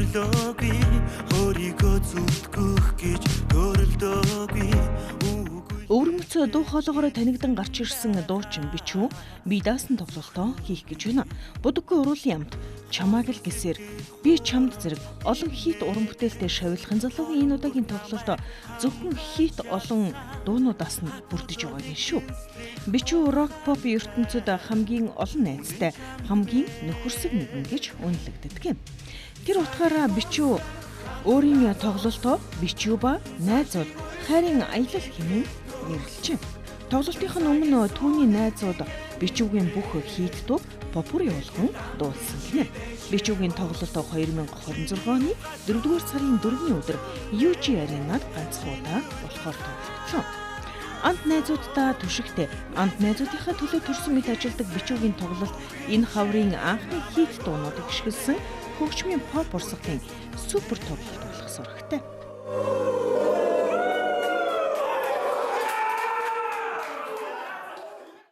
өглөөгүй өөрийгөө зүтгэх гэж төрөлдөөгүй. Өвөрмөц дуу хоолоогоор танигдан гарч ирсэн дуучин бичүү би даасан тоглолтоо хийх гэж байна. Будаггүй уруулын амт чамааг л гэсээр би чамд зэрэг олон хит уран бүтээлтэй шавилхан залуугийн энэ удаагийн тоглолт зөвхөн хит олон дуунуудаас нь бүрдэж байгаа юм шүү. Бичүү рок поп ертөнцид хамгийн олон найзтай, хамгийн нөхөрсөг нэгэн гэж үнэлэгддэг юм. Тэр утгаараа бичүү өөрийн тоглолтоо бичүү ба найзууд хайрын аялал хэмээн нэрлэжээ. Тоглолтын өмнө түүний найзууд бичүүгийн бүх хит дуу попур явуулан дуулсан гинэ. Бичүүгийн тоглолт 2026 оны 4-р сарын 4-ний өдөр UG аренад ганцхан удаа болохоор тоглогдсон. Ант найзуудтай түшигтэй ант найзуудынхаа төлөө төрсөн мэт ажилдаг бичүүгийн тоглолт энэ хаврын анхны хит дуунуудыг гიშгэлсэн хөгжмийн поп урсгалын супер тоглолт болох сурагтай.